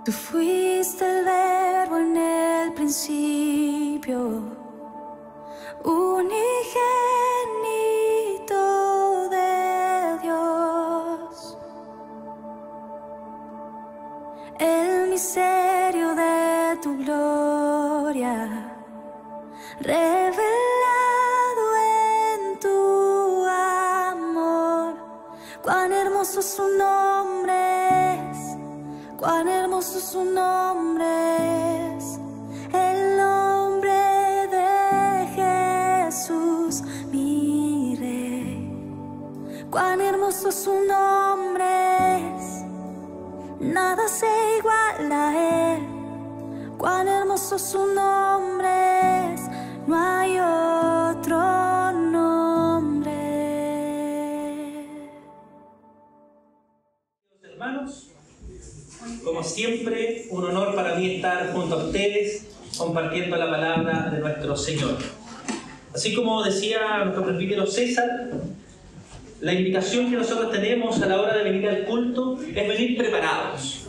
Tú fuiste el verbo en el principio, unigénito de Dios. El misterio de tu gloria, revelado en tu amor. Cuán hermoso su nombre es, cuán hermoso su nombre es, el nombre de Jesús, mi Rey. Cuán hermoso su nombre es, nada se iguala a él. Cuán hermoso su nombre es, no hay otro nombre. Hermanos, como siempre, un honor para mí estar junto a ustedes compartiendo la palabra de nuestro Señor. Así como decía nuestro presbítero César, la invitación que nosotros tenemos a la hora de venir al culto es venir preparados.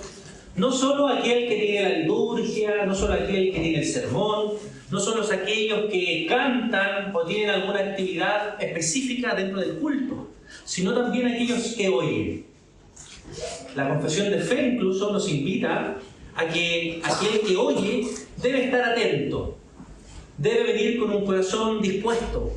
No solo aquel que tiene la liturgia, no solo aquel que tiene el sermón, no solo aquellos que cantan o tienen alguna actividad específica dentro del culto, sino también aquellos que oyen. La confesión de fe incluso nos invita a que aquel que oye debe estar atento, debe venir con un corazón dispuesto.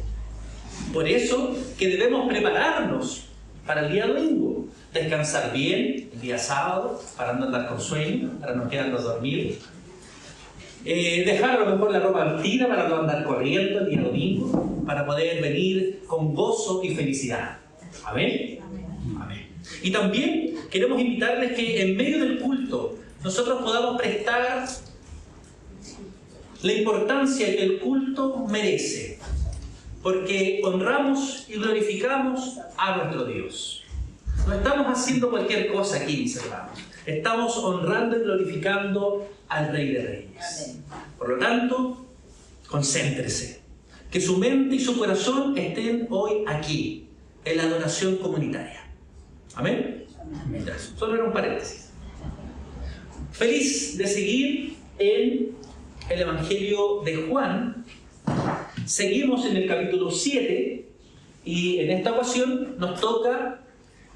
Por eso que debemos prepararnos para el día domingo, descansar bien el día sábado para no andar con sueño, para no quedarnos dormidos, dejar a lo mejor la ropa vestida para no andar corriendo el día domingo, para poder venir con gozo y felicidad. ¿Amén? Amén. Y también queremos invitarles que en medio del culto nosotros podamos prestar la importancia que el culto merece, porque honramos y glorificamos a nuestro Dios. No estamos haciendo cualquier cosa aquí, mis hermanos. Estamos honrando y glorificando al Rey de Reyes. Por lo tanto, concéntrese. Que su mente y su corazón estén hoy aquí, en la adoración comunitaria. ¿Amén? Amén. Solo era un paréntesis. Feliz de seguir en el Evangelio de Juan. Seguimos en el capítulo 7 y en esta ocasión nos toca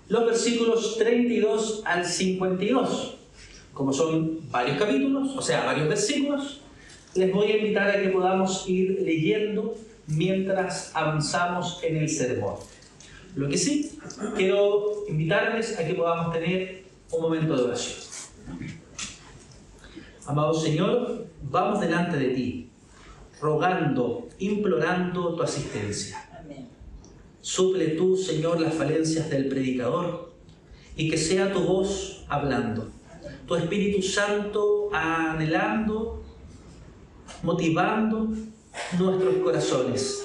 los versículos 32 al 52. Como son varios capítulos, o sea, varios versículos, les voy a invitar a que podamos ir leyendo mientras avanzamos en el sermón. Lo que sí, quiero invitarles a que podamos tener un momento de oración. Amado Señor, vamos delante de ti, rogando, implorando tu asistencia. Suple tú, Señor, las falencias del predicador y que sea tu voz hablando, tu Espíritu Santo anhelando, motivando nuestros corazones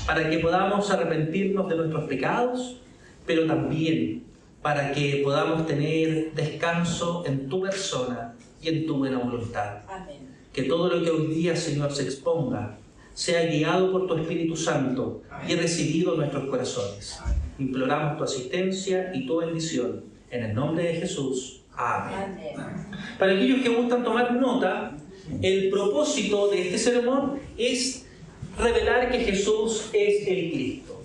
para que podamos arrepentirnos de nuestros pecados, pero también para que podamos tener descanso en tu persona y en tu buena voluntad. Amén. Que todo lo que hoy día, Señor, se exponga sea guiado por tu Espíritu Santo y recibido en nuestros corazones. Imploramos tu asistencia y tu bendición. En el nombre de Jesús. Amén. Para aquellos que gustan tomar nota, el propósito de este sermón es revelar que Jesús es el Cristo.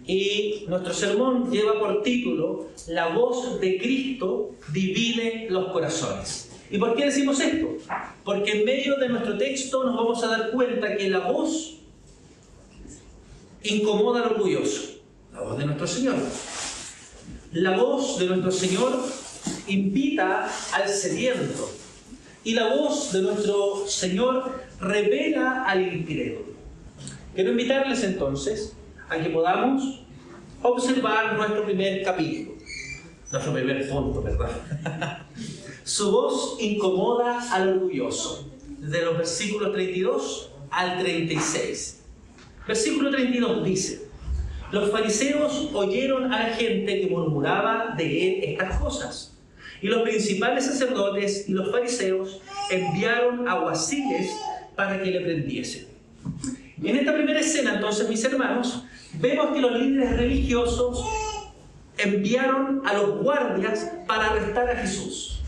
Y nuestro sermón lleva por título La voz de Cristo divide los corazones. ¿Y por qué decimos esto? Porque en medio de nuestro texto nos vamos a dar cuenta que la voz incomoda al orgulloso, la voz de nuestro Señor. La voz de nuestro Señor invita al sediento y la voz de nuestro Señor revela al incrédulo. Quiero invitarles entonces a que podamos observar nuestro primer capítulo, nuestro primer punto, ¿verdad? Su voz incomoda al orgulloso, de los versículos 32 al 36. Versículo 32 dice: los fariseos oyeron a la gente que murmuraba de él estas cosas, y los principales sacerdotes y los fariseos enviaron alguaciles para que le prendiesen. En esta primera escena, entonces, mis hermanos, vemos que los líderes religiosos enviaron a los guardias para arrestar a Jesús.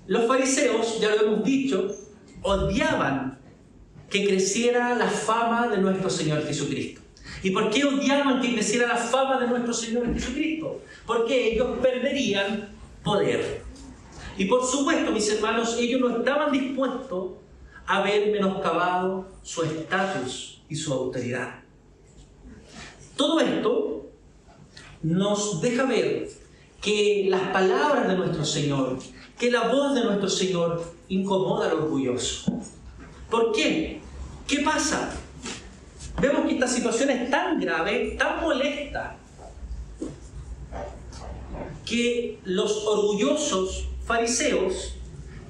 Los fariseos, ya lo hemos dicho, odiaban que creciera la fama de nuestro Señor Jesucristo. ¿Y por qué odiaban que creciera la fama de nuestro Señor Jesucristo? Porque ellos perderían poder. Y por supuesto, mis hermanos, ellos no estaban dispuestos a ver menoscabado su estatus y su autoridad. Todo esto nos deja ver que las palabras de nuestro Señor, que la voz de nuestro Señor incomoda al orgulloso. ¿Por qué? ¿Qué pasa? Vemos que esta situación es tan grave, tan molesta, que los orgullosos fariseos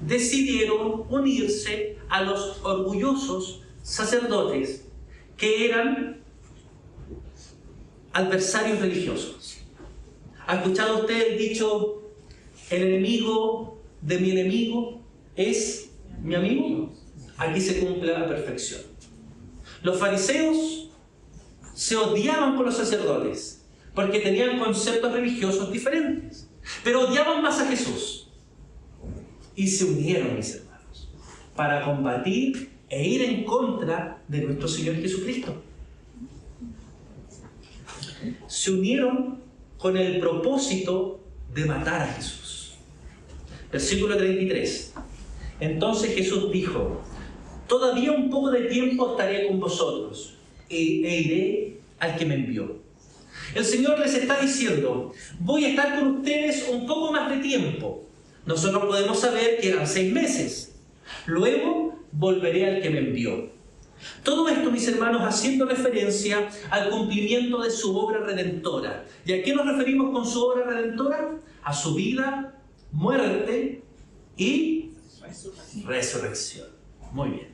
decidieron unirse a los orgullosos sacerdotes, que eran adversarios religiosos. ¿Ha escuchado usted el dicho, el enemigo de mi enemigo es mi amigo? Aquí se cumple a la perfección. Los fariseos se odiaban con los sacerdotes porque tenían conceptos religiosos diferentes, pero odiaban más a Jesús. Y se unieron, mis hermanos, para combatir e ir en contra de nuestro Señor Jesucristo. Se unieron con el propósito de matar a Jesús. Versículo 33. Entonces Jesús dijo: todavía un poco de tiempo estaré con vosotros e iré al que me envió. El Señor les está diciendo: voy a estar con ustedes un poco más de tiempo. Nosotros podemos saber que eran 6 meses. Luego volveré al que me envió. Todo esto, mis hermanos, haciendo referencia al cumplimiento de su obra redentora. ¿Y a qué nos referimos con su obra redentora? A su vida, muerte y resurrección. Muy bien.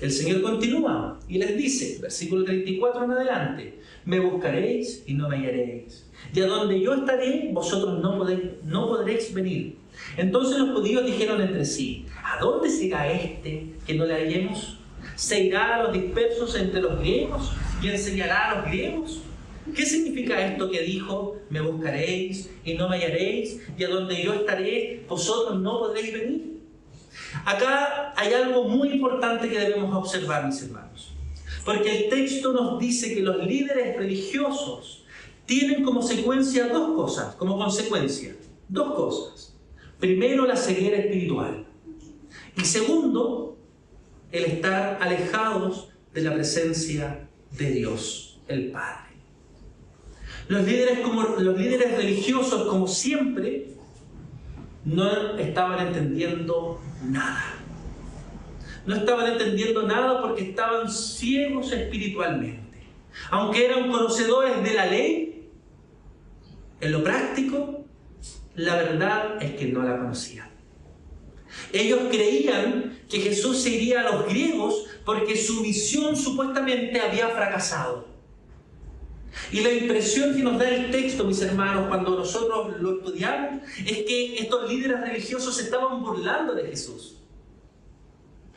El Señor continúa y les dice, versículo 34 en adelante: me buscaréis y no me hallaréis, y a donde yo estaré, vosotros no podréis venir. Entonces los judíos dijeron entre sí: ¿a dónde se irá este que no le hallemos? ¿Se irá a los dispersos entre los griegos y enseñará a los griegos? ¿Qué significa esto que dijo: me buscaréis y no me hallaréis, y a donde yo estaré, vosotros no podréis venir? Acá hay algo muy importante que debemos observar, mis hermanos, porque el texto nos dice que los líderes religiosos tienen como consecuencia dos cosas. Primero, la ceguera espiritual, y segundo, el estar alejados de la presencia de Dios, el Padre. Los líderes religiosos, como siempre, no estaban entendiendo nada. No estaban entendiendo nada porque estaban ciegos espiritualmente. Aunque eran conocedores de la ley, en lo práctico, la verdad es que no la conocían. Ellos creían que Jesús se iría a los griegos porque su misión supuestamente había fracasado. Y la impresión que nos da el texto, mis hermanos, cuando nosotros lo estudiamos, es que estos líderes religiosos se estaban burlando de Jesús.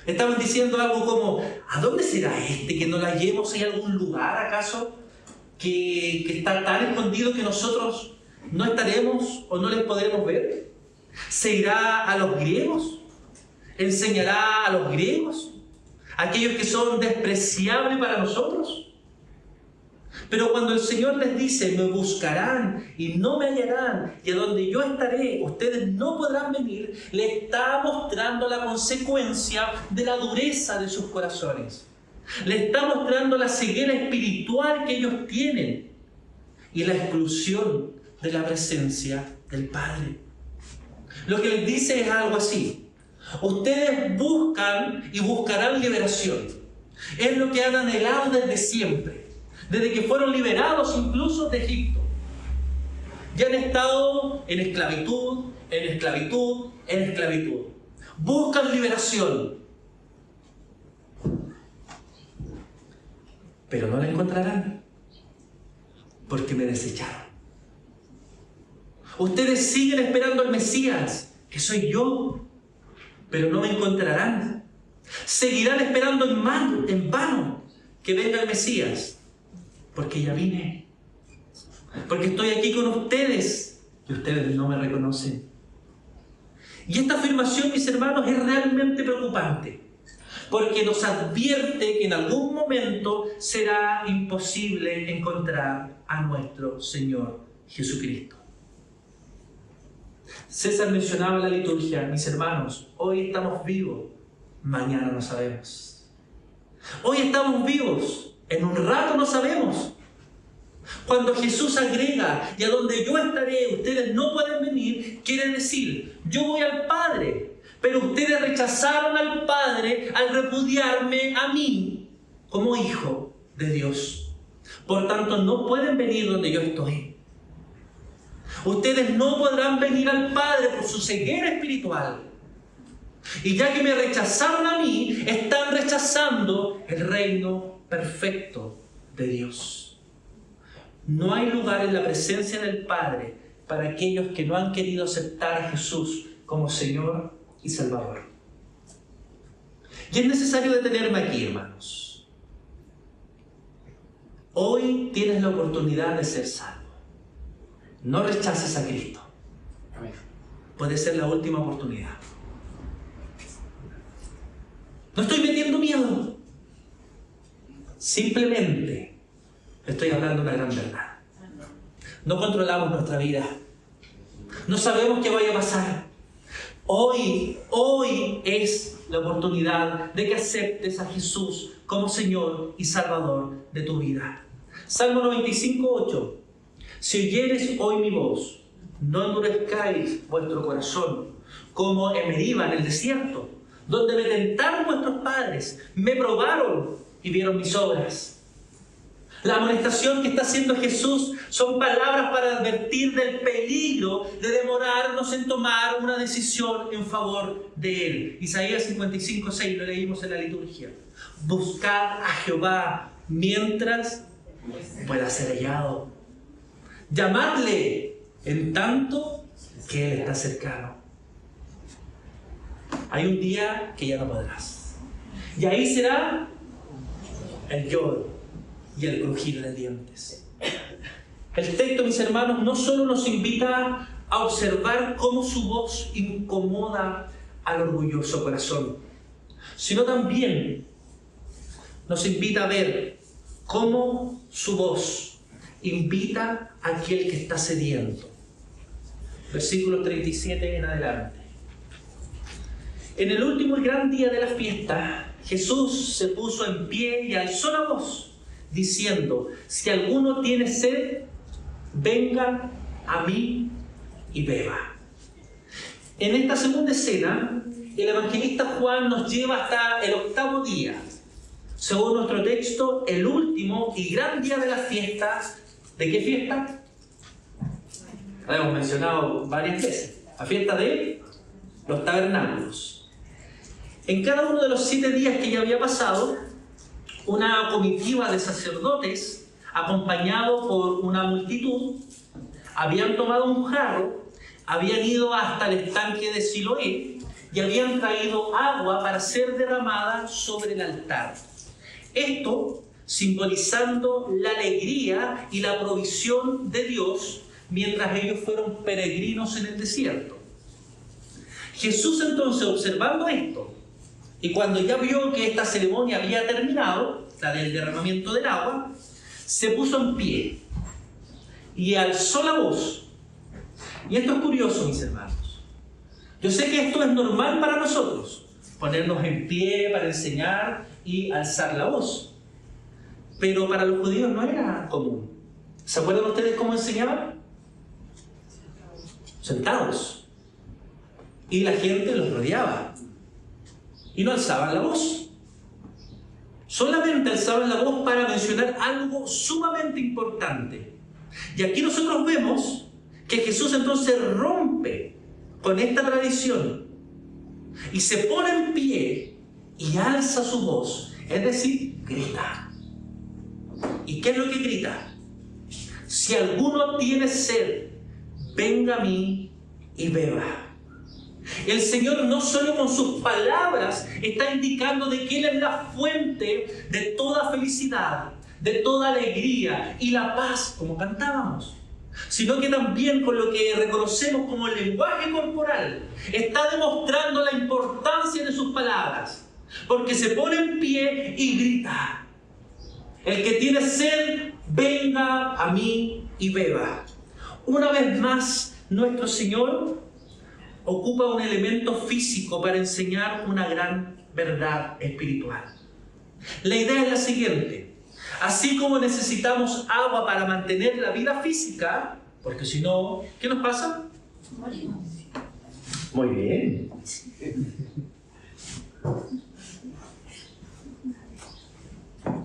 Estaban diciendo algo como: ¿a dónde será este que no la hallemos? ¿Hay algún lugar acaso que está tan escondido que nosotros no estaremos o no les podremos ver? ¿Se irá a los griegos? ¿Enseñará a los griegos? ¿Aquellos que son despreciables para nosotros? Pero cuando el Señor les dice: me buscarán y no me hallarán, y a donde yo estaré, ustedes no podrán venir, le está mostrando la consecuencia de la dureza de sus corazones. Le está mostrando la ceguera espiritual que ellos tienen y la exclusión de la presencia del Padre. Lo que les dice es algo así: ustedes buscan y buscarán liberación. Es lo que han anhelado desde siempre, desde que fueron liberados incluso de Egipto. Ya han estado en esclavitud, en esclavitud, en esclavitud. Buscan liberación, pero no la encontrarán porque me desecharon. Ustedes siguen esperando al Mesías, que soy yo, pero no me encontrarán. Seguirán esperando en vano que venga el Mesías, porque ya vine, porque estoy aquí con ustedes y ustedes no me reconocen. Y esta afirmación, mis hermanos, es realmente preocupante, porque nos advierte que en algún momento será imposible encontrar a nuestro Señor Jesucristo. César mencionaba la liturgia, mis hermanos, hoy estamos vivos, mañana no sabemos. Hoy estamos vivos, en un rato no sabemos. Cuando Jesús agrega, y a donde yo estaré, ustedes no pueden venir, quiere decir, yo voy al Padre, pero ustedes rechazaron al Padre al repudiarme a mí como hijo de Dios. Por tanto, no pueden venir donde yo estoy. Ustedes no podrán venir al Padre por su ceguera espiritual. Y ya que me rechazaron a mí, están rechazando el reino perfecto de Dios. No hay lugar en la presencia del Padre para aquellos que no han querido aceptar a Jesús como Señor y Salvador. Y es necesario detenerme aquí, hermanos. Hoy tienes la oportunidad de ser salvo. No rechaces a Cristo. Puede ser la última oportunidad. No estoy metiendo miedo. Simplemente estoy hablando una gran verdad. No controlamos nuestra vida. No sabemos qué vaya a pasar. Hoy es la oportunidad de que aceptes a Jesús como Señor y Salvador de tu vida. Salmo 95:8. Si oyeres hoy mi voz, no endurezcáis vuestro corazón, como en Meriba, en el desierto, donde me tentaron vuestros padres, me probaron y vieron mis obras. La amonestación que está haciendo Jesús son palabras para advertir del peligro de demorarnos en tomar una decisión en favor de Él. Isaías 55:6, lo leímos en la liturgia. Buscad a Jehová mientras pueda ser hallado. Llamadle en tanto que Él está cercano. Hay un día que ya no podrás. Y ahí será el lloro y el crujir de dientes. El texto, mis hermanos, no solo nos invita a observar cómo su voz incomoda al orgulloso corazón, sino también nos invita a ver cómo su voz invita a aquel que está sediento. Versículo 37 en adelante. En el último y gran día de la fiesta, Jesús se puso en pie y alzó la voz, diciendo: si alguno tiene sed, venga a mí y beba. En esta segunda escena, el evangelista Juan nos lleva hasta el octavo día. Según nuestro texto, el último y gran día de la fiesta. ¿De qué fiesta? La hemos mencionado varias veces. La fiesta de los tabernáculos. En cada uno de los 7 días que ya había pasado, una comitiva de sacerdotes, acompañado por una multitud, habían tomado un jarro, habían ido hasta el estanque de Siloé y habían traído agua para ser derramada sobre el altar. Esto simbolizando la alegría y la provisión de Dios mientras ellos fueron peregrinos en el desierto. Jesús entonces, observando esto, y cuando ya vio que esta ceremonia había terminado, la del derramamiento del agua, se puso en pie y alzó la voz. Y esto es curioso, mis hermanos. Yo sé que esto es normal para nosotros, ponernos en pie para enseñar y alzar la voz. Pero para los judíos no era común. ¿Se acuerdan ustedes cómo enseñaban? Sentados. Y la gente los rodeaba. Y no alzaban la voz. Solamente alzaban la voz para mencionar algo sumamente importante. Y aquí nosotros vemos que Jesús entonces rompe con esta tradición y se pone en pie y alza su voz. Es decir, grita. ¿Y qué es lo que grita? Si alguno tiene sed, venga a mí y beba. El Señor no solo con sus palabras está indicando de que Él es la fuente de toda felicidad, de toda alegría y la paz, como cantábamos, sino que también con lo que reconocemos como el lenguaje corporal, está demostrando la importancia de sus palabras, porque se pone en pie y grita: el que tiene sed, venga a mí y beba. Una vez más, nuestro Señor ocupa un elemento físico para enseñar una gran verdad espiritual. La idea es la siguiente: así como necesitamos agua para mantener la vida física, porque si no, ¿qué nos pasa? Morimos. Muy bien.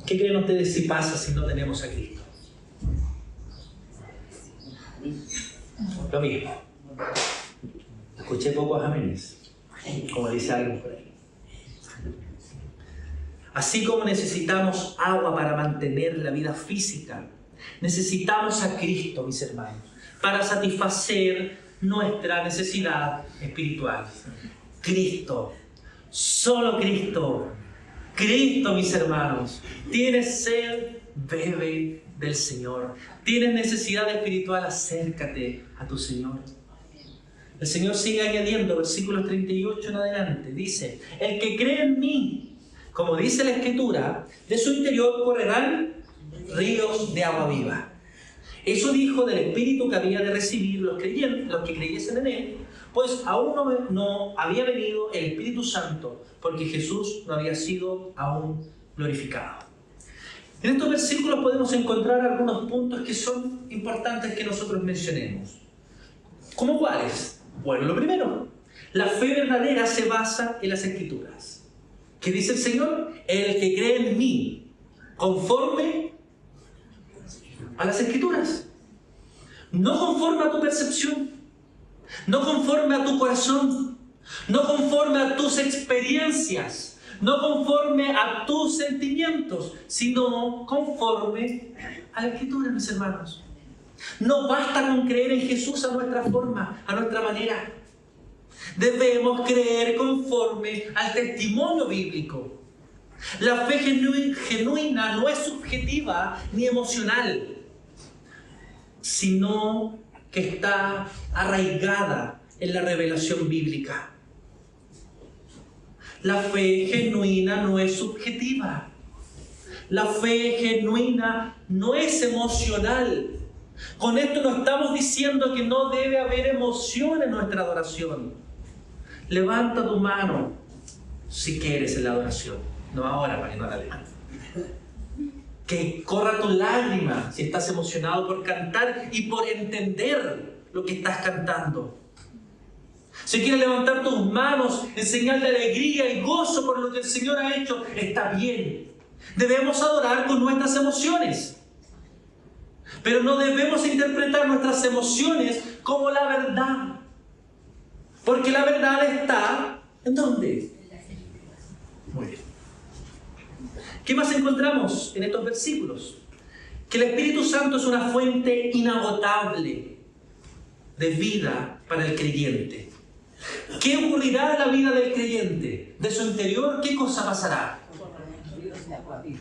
¿Qué creen ustedes si pasa si no tenemos a Cristo? Lo mismo. Escuché pocos amenes, como dice alguien por ahí. Así como necesitamos agua para mantener la vida física, necesitamos a Cristo, mis hermanos, para satisfacer nuestra necesidad espiritual. Cristo, solo Cristo. Cristo, mis hermanos. ¿Tienes sed? Bebe del Señor. ¿Tienes necesidad espiritual? Acércate a tu Señor. El Señor sigue añadiendo, versículos 38 en adelante, dice: el que cree en mí, como dice la Escritura, de su interior correrán ríos de agua viva. Eso dijo del Espíritu que había de recibir los que creyesen en Él, pues aún no había venido el Espíritu Santo, porque Jesús no había sido aún glorificado. En estos versículos podemos encontrar algunos puntos que son importantes que nosotros mencionemos. ¿Cómo cuáles? Bueno, lo primero, la fe verdadera se basa en las Escrituras. ¿Qué dice el Señor? El que cree en mí, conforme a las Escrituras. No conforme a tu percepción, no conforme a tu corazón, no conforme a tus experiencias, no conforme a tus sentimientos, sino conforme a la Escritura, mis hermanos. No basta con creer en Jesús a nuestra forma, a nuestra manera. Debemos creer conforme al testimonio bíblico. La fe genuina no es subjetiva ni emocional, sino que está arraigada en la revelación bíblica. La fe genuina no es subjetiva. La fe genuina no es emocional. Con esto no estamos diciendo que no debe haber emoción en nuestra adoración. Levanta tu mano si quieres en la adoración. No ahora, para que no la levantes. Que corra tu lágrima si estás emocionado por cantar y por entender lo que estás cantando. Si quieres levantar tus manos en señal de alegría y gozo por lo que el Señor ha hecho, está bien. Debemos adorar con nuestras emociones. Pero no debemos interpretar nuestras emociones como la verdad. Porque la verdad está ¿en dónde? Muy bien. ¿Qué más encontramos en estos versículos? Que el Espíritu Santo es una fuente inagotable de vida para el creyente. ¿Qué ocurrirá en la vida del creyente? De su interior, ¿qué cosa pasará?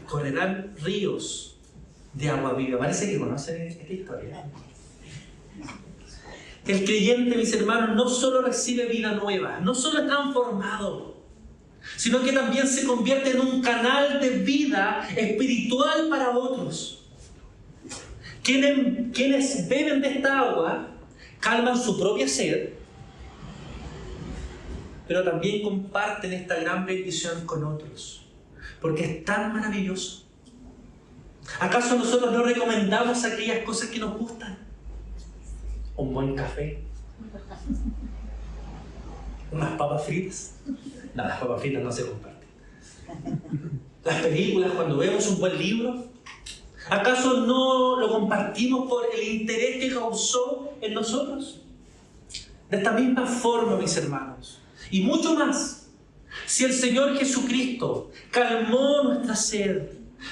Correrán ríos de agua viva. Parece que conocen esta historia. El creyente, mis hermanos, no solo recibe vida nueva, no solo es transformado, sino que también se convierte en un canal de vida espiritual para otros. Quienes beben de esta agua calman su propia sed, pero también comparten esta gran bendición con otros, porque es tan maravilloso. ¿Acaso nosotros no recomendamos aquellas cosas que nos gustan? Un buen café, unas papas fritas. No, las papas fritas no se comparten. Las películas, cuando vemos un buen libro, ¿acaso no lo compartimos por el interés que causó en nosotros? De esta misma forma, mis hermanos, y mucho más, si el Señor Jesucristo calmó nuestra sed,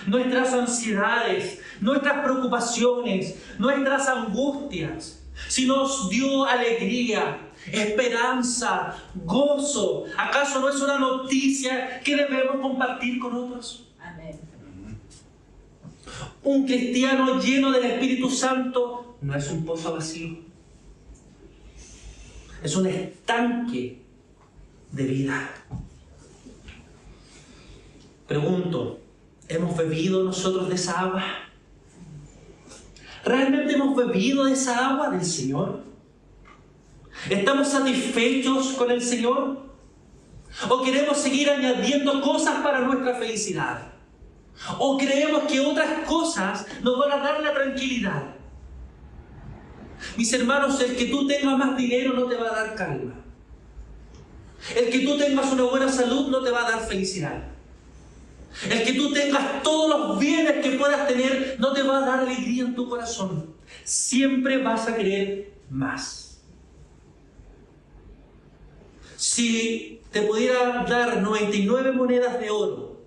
nuestras ansiedades, nuestras preocupaciones, nuestras angustias, si nos dio alegría, esperanza, gozo, ¿acaso no es una noticia que debemos compartir con otros? Amén. Un cristiano lleno del Espíritu Santo no es un pozo vacío. Es un estanque de vida. Pregunto, ¿hemos bebido nosotros de esa agua? ¿Realmente hemos bebido de esa agua del Señor? ¿Estamos satisfechos con el Señor? ¿O queremos seguir añadiendo cosas para nuestra felicidad? ¿O creemos que otras cosas nos van a dar la tranquilidad? Mis hermanos, el que tú tengas más dinero no te va a dar calma. El que tú tengas una buena salud no te va a dar felicidad. El que tú tengas todos los bienes que puedas tener no te va a dar alegría en tu corazón. Siempre vas a querer más. Si te pudiera dar 99 monedas de oro,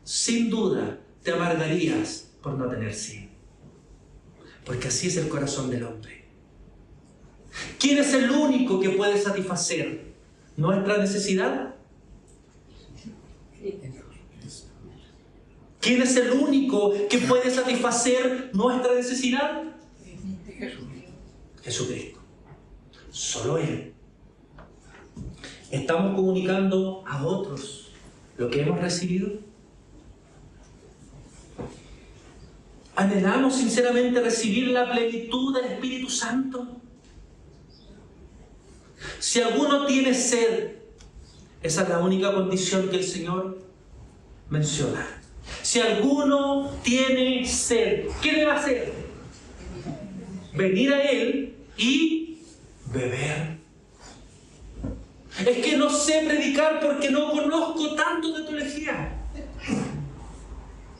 sin duda te amargarías por no tener 100. Porque así es el corazón del hombre. ¿Quién es el único que puede satisfacer nuestra necesidad? ¿Quién es el único que puede satisfacer nuestra necesidad? Jesucristo. Solo Él. ¿Estamos comunicando a otros lo que hemos recibido? ¿Anhelamos sinceramente recibir la plenitud del Espíritu Santo? Si alguno tiene sed, esa es la única condición que el Señor menciona. Si alguno tiene sed, ¿qué debe hacer? Venir a Él y beber. Es que no sé predicar porque no conozco tanto de teología.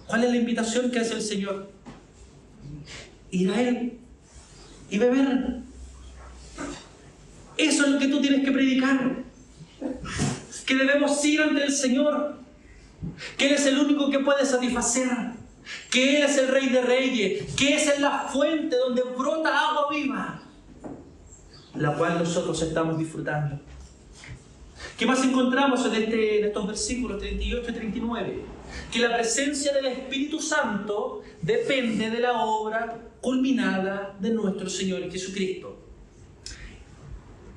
¿Cuál es la invitación que hace el Señor? Ir a Él y beber. Eso es lo que tú tienes que predicar. Que debemos ir ante el Señor. Que Él es el único que puede satisfacer. Que Él es el Rey de Reyes. Que esa es la fuente donde brota agua viva, la cual nosotros estamos disfrutando. ¿Qué más encontramos en estos versículos 38 y 39? Que la presencia del Espíritu Santo depende de la obra culminada de nuestro Señor Jesucristo.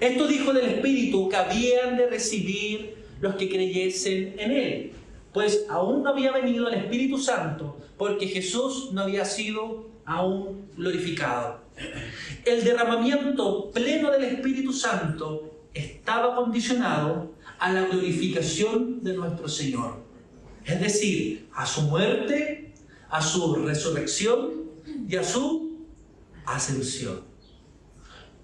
Esto dijo del Espíritu que habían de recibir los que creyesen en Él, pues aún no había venido el Espíritu Santo, porque Jesús no había sido aún glorificado. El derramamiento pleno del Espíritu Santo estaba condicionado a la glorificación de nuestro Señor, es decir, a su muerte, a su resurrección y a su ascensión.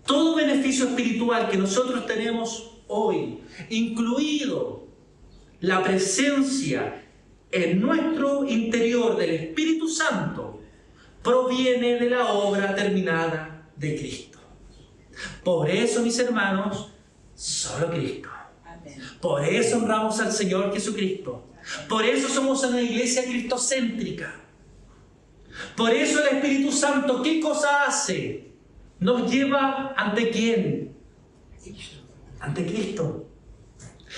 Todo beneficio espiritual que nosotros tenemos hoy, incluido la presencia en nuestro interior del Espíritu Santo, proviene de la obra terminada de Cristo. Por eso, mis hermanos, solo Cristo. Por eso honramos al Señor Jesucristo. Por eso somos una iglesia cristocéntrica. Por eso el Espíritu Santo, ¿qué cosa hace? Nos lleva ¿ante quién? Ante Cristo.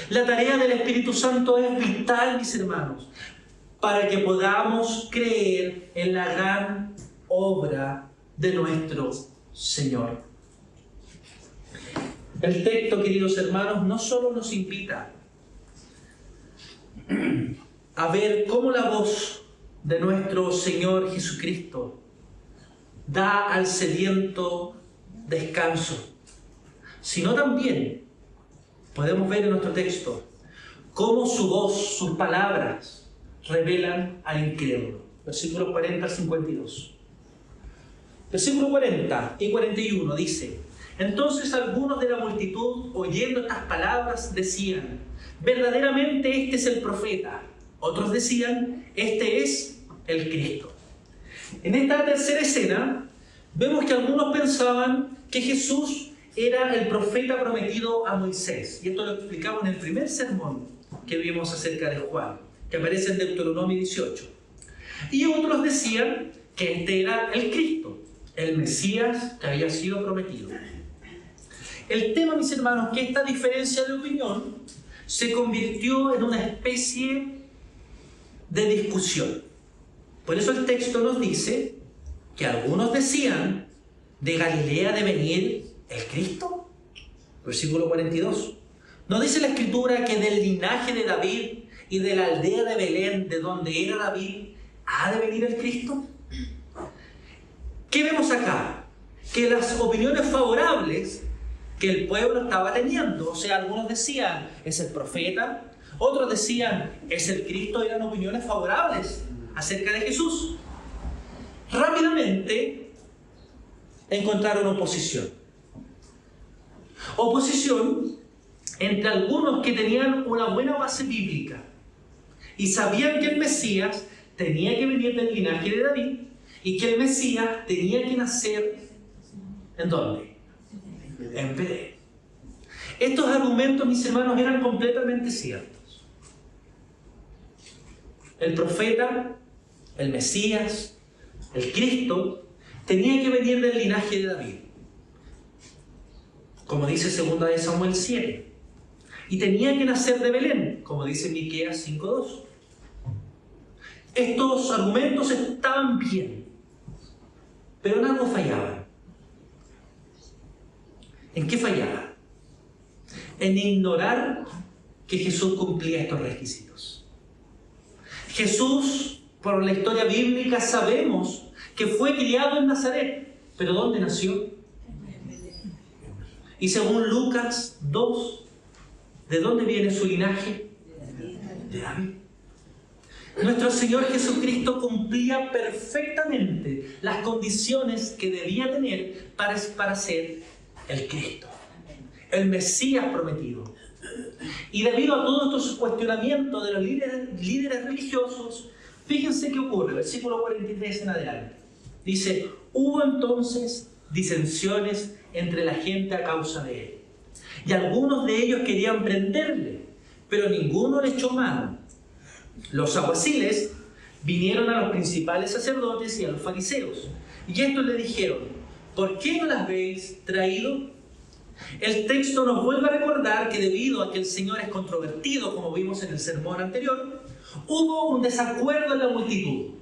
La tarea del Espíritu Santo es vital, mis hermanos, para que podamos creer en la gran obra de nuestro Señor. El texto, queridos hermanos, no solo nos invita a ver cómo la voz de nuestro Señor Jesucristo da al sediento descanso, sino también podemos ver en nuestro texto cómo su voz, sus palabras, revelan al incrédulo. Versículos 40 al 52. Versículos 40 y 41 dice: entonces algunos de la multitud, oyendo estas palabras, decían: verdaderamente este es el profeta. Otros decían: este es el Cristo. En esta tercera escena vemos que algunos pensaban que Jesús era el profeta prometido a Moisés. Y esto lo explicamos en el primer sermón que vimos acerca de Juan, que aparece en Deuteronomio 18. Y otros decían que este era el Cristo, el Mesías que había sido prometido. El tema, mis hermanos, que esta diferencia de opinión se convirtió en una especie de discusión. Por eso el texto nos dice que algunos decían, ¿de Galilea de venir el Cristo? Versículo 42. ¿No dice la Escritura que del linaje de David y de la aldea de Belén, de donde era David, ha de venir el Cristo? ¿Qué vemos acá? Que las opiniones favorables que el pueblo estaba teniendo, o sea, algunos decían, es el profeta, otros decían, es el Cristo, eran opiniones favorables acerca de Jesús. Rápidamente encontraron oposición. Oposición entre algunos que tenían una buena base bíblica y sabían que el Mesías tenía que venir del linaje de David y que el Mesías tenía que nacer, ¿en dónde? En Belén. Estos argumentos, mis hermanos, eran completamente ciertos. El profeta, el Mesías, el Cristo, tenía que venir del linaje de David, como dice 2 de Samuel 7. Y tenía que nacer de Belén, como dice Miqueas 5:2. Estos argumentos estaban bien, pero en algo fallaban. ¿En qué fallaba? En ignorar que Jesús cumplía estos requisitos. Jesús, por la historia bíblica, sabemos que fue criado en Nazaret, pero ¿dónde nació? Y según Lucas 2, ¿de dónde viene su linaje? De David. Nuestro Señor Jesucristo cumplía perfectamente las condiciones que debía tener para ser el Cristo, el Mesías prometido. Y debido a todos estos cuestionamientos de los líderes religiosos, fíjense qué ocurre, versículo 43 en adelante. Dice, hubo entonces disensiones entre la gente a causa de él. Y algunos de ellos querían prenderle, pero ninguno le echó mano. Los alguaciles vinieron a los principales sacerdotes y a los fariseos, y estos le dijeron, ¿por qué no las habéis traído? El texto nos vuelve a recordar que debido a que el Señor es controvertido, como vimos en el sermón anterior, hubo un desacuerdo en la multitud.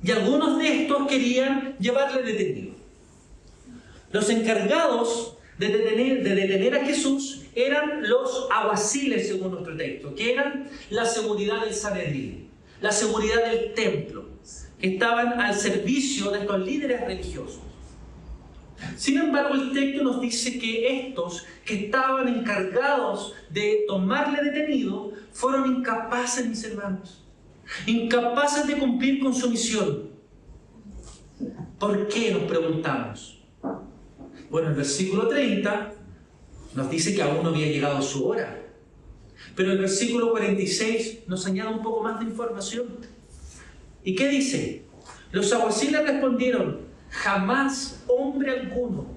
Y algunos de estos querían llevarle detenido. Los encargados de detener a Jesús eran los alguaciles, según nuestro texto, que eran la seguridad del Sanedrín, la seguridad del templo, que estaban al servicio de estos líderes religiosos. Sin embargo, el texto nos dice que estos que estaban encargados de tomarle detenido fueron incapaces, mis hermanos, incapaces de cumplir con su misión. ¿Por qué? Nos preguntamos. Bueno, el versículo 30 nos dice que aún no había llegado su hora. Pero el versículo 46 nos añade un poco más de información. ¿Y qué dice? Los alguaciles respondieron, jamás hombre alguno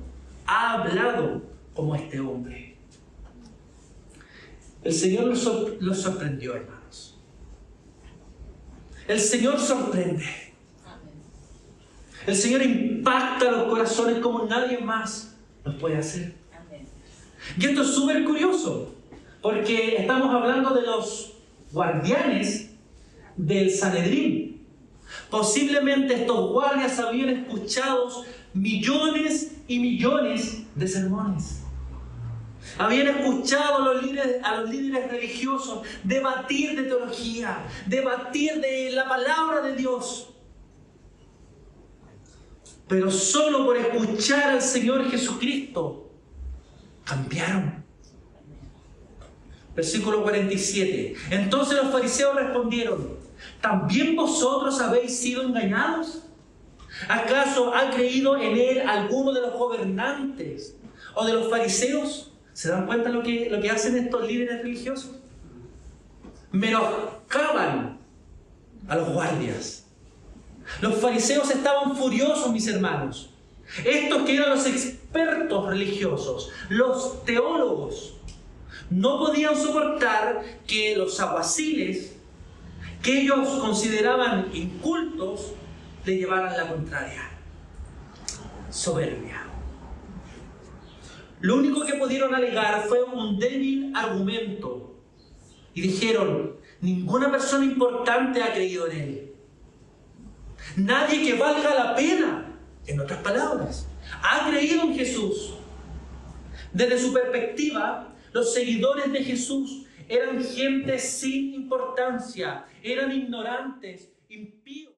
ha hablado como este hombre. El Señor los sorprendió, hermanos. El Señor sorprende. El Señor impacta los corazones como nadie más los puede hacer. Y esto es súper curioso, porque estamos hablando de los guardianes del Sanedrín. Posiblemente estos guardias habían escuchado millones y millones de sermones. Habían escuchado a los líderes religiosos debatir de teología, debatir de la palabra de Dios. Pero solo por escuchar al Señor Jesucristo cambiaron. Versículo 47. Entonces los fariseos respondieron, ¿también vosotros habéis sido engañados? ¿Acaso ha creído en él alguno de los gobernantes o de los fariseos? ¿Se dan cuenta lo que hacen estos líderes religiosos? Menoscaban a los guardias. Los fariseos estaban furiosos, mis hermanos. Estos que eran los expertos religiosos, los teólogos, no podían soportar que los alguaciles, que ellos consideraban incultos, le llevaran la contraria. Soberbia. Lo único que pudieron alegar fue un débil argumento. Y dijeron, ninguna persona importante ha creído en él. nadie que valga la pena. En otras palabras, ha creído en Jesús. Desde su perspectiva, los seguidores de Jesús eran gente sin importancia, eran ignorantes, impíos.